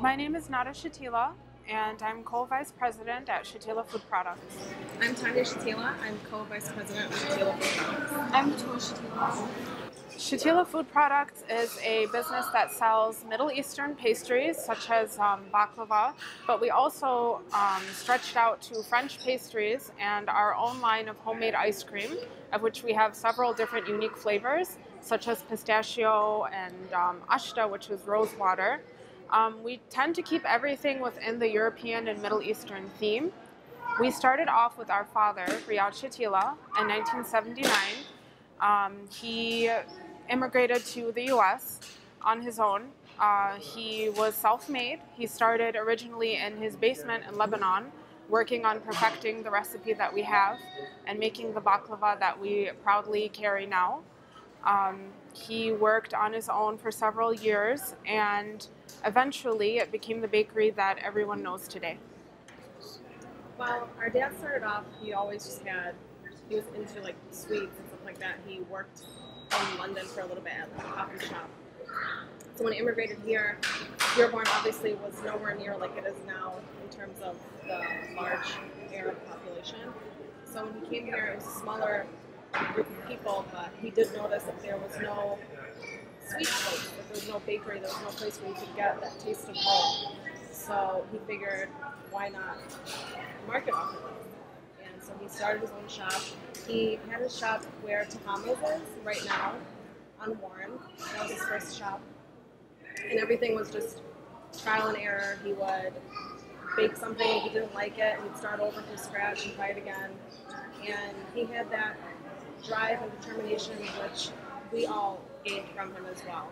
My name is Nada Shatila, and I'm co-vice president at Shatila Food Products. I'm Tanya Shatila. I'm co-vice president of Shatila Food Products. I'm Batul Shatila. Shatila Food Products is a business that sells Middle Eastern pastries such as baklava, but we also stretched out to French pastries and our own line of homemade ice cream, of which we have several different unique flavors, such as pistachio and ashta, which is rose water. We tend to keep everything within the European and Middle Eastern theme. We started off with our father, Riyad Shatila, in 1979. He immigrated to the U.S. on his own. He was self-made. He started originally in his basement in Lebanon, working on perfecting the recipe that we have and making the baklava that we proudly carry now. He worked on his own for several years, and eventually it became the bakery that everyone knows today. Well, our dad started off, he always just he was into like sweets and stuff like that. He worked in London for a little bit at like a coffee shop. So when he immigrated here, Dearborn obviously was nowhere near like it is now in terms of the large Arab population. So when he came here, it was a smaller group of people, but he did notice that there was no sweet place, that there was no bakery, there was no place where you could get that taste of home. So he figured, why not market off of it? And so he started his own shop. He had his shop where Tahama's is right now on Warren. That was his first shop. And everything was just trial and error. He would bake something, he didn't like it, he'd start over from scratch and try it again. And he had that drive and determination, which we all gained from him as well.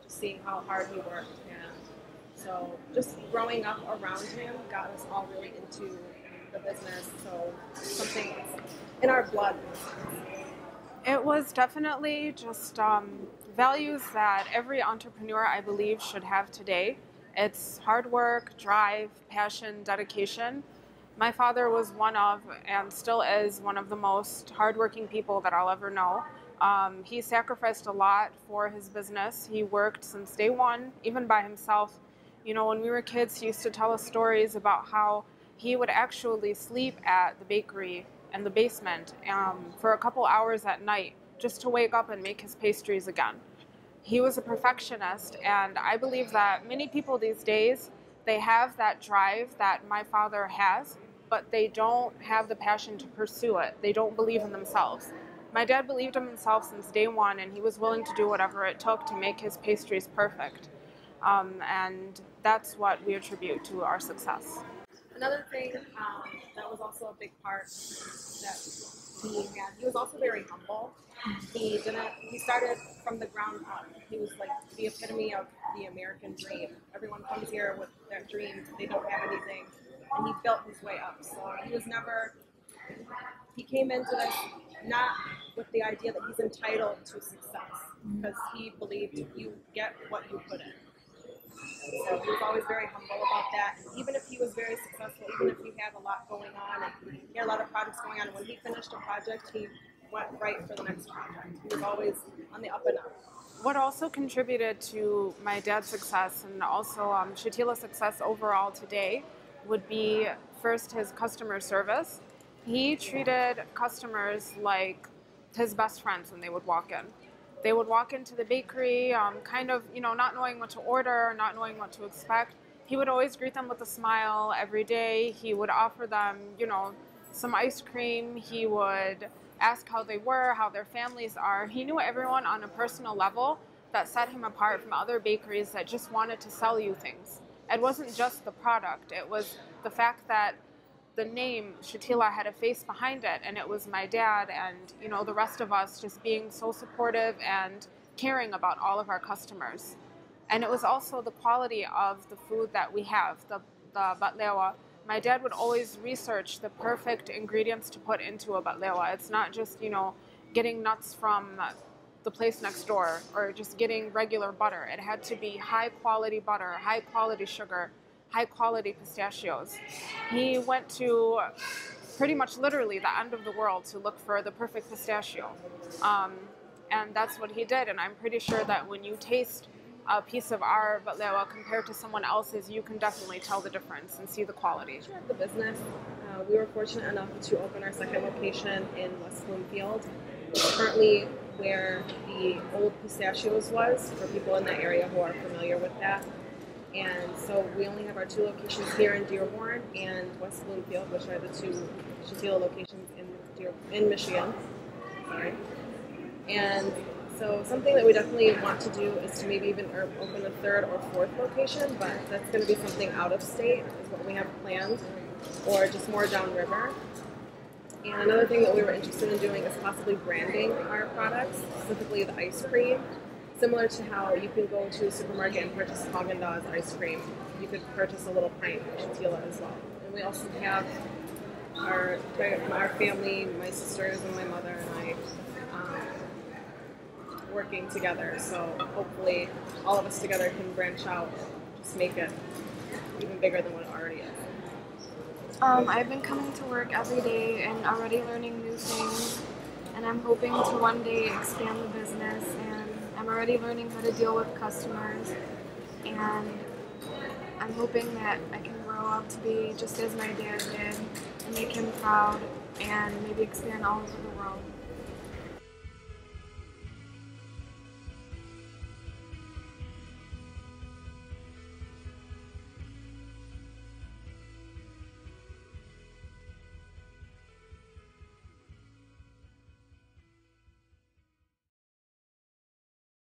Just seeing how hard he worked. And so just growing up around him got us all really into the business. So something that's in our blood. It was definitely just values that every entrepreneur, I believe, should have today. It's hard work, drive, passion, dedication. My father was one of, and still is, one of the most hardworking people that I'll ever know. He sacrificed a lot for his business. He worked since day one, even by himself. You know, when we were kids, he used to tell us stories about how he would actually sleep at the bakery in the basement for a couple hours at night just to wake up and make his pastries again. He was a perfectionist, and I believe that many people these days, they have that drive that my father has, but they don't have the passion to pursue it. They don't believe in themselves. My dad believed in himself since day one, and he was willing to do whatever it took to make his pastries perfect. And that's what we attribute to our success. Another thing that was also a big part that he was also very humble. He started from the ground up. He was like the epitome of the American dream. Everyone comes here with their dreams, they don't have anything, and he built his way up. So he came into this not with the idea that he's entitled to success, because he believed you get what you put in. So he was always very humble about that. And even if he was very successful, even if he had a lot going on and he had a lot of projects going on, and when he finished a project, he went right for the next project. He was always on the up and up. What also contributed to my dad's success and also Shatila's success overall today would be first his customer service. He treated customers like his best friends when they would walk in. They would walk into the bakery, kind of, not knowing what to order, not knowing what to expect. He would always greet them with a smile every day. He would offer them, some ice cream. He would ask how they were, how their families are. He knew everyone on a personal level that set him apart from other bakeries that just wanted to sell you things. It wasn't just the product. It was the fact that the name Shatila had a face behind it, and it was my dad and the rest of us just being so supportive and caring about all of our customers. And it was also the quality of the food that we have, the batlewa. My dad would always research the perfect ingredients to put into a batlewa. It's not just getting nuts from the place next door or just getting regular butter. It had to be high quality butter, high quality sugar, high quality pistachios. He went to pretty much literally the end of the world to look for the perfect pistachio. And that's what he did. And I'm pretty sure that when you taste a piece of art, but that compared to someone else's, you can definitely tell the difference and see the quality. Of the business, we were fortunate enough to open our second location in West Bloomfield, currently where the old Pistachios was, for people in the area who are familiar with that. And so we only have our 2 locations here in Dearborn and West Bloomfield, which are the 2 Shatila locations in Michigan. Sorry. And so something that we definitely want to do is to maybe even open a 3rd or 4th location, but that's going to be something out of state is what we have planned, or just more downriver. And another thing that we were interested in doing is possibly branding our products, specifically the ice cream. Similar to how you can go to a supermarket and purchase Haagen-Dazs ice cream, you could purchase a little pint of Shatila as well. And we also have our family, my sisters and my mother and I, working together. So hopefully all of us together can branch out and just make it even bigger than what it already is. I've been coming to work every day and already learning new things, and I'm hoping to one day expand the business, and I'm already learning how to deal with customers, and I'm hoping that I can grow up to be just as my dad did and make him proud and maybe expand all over the world.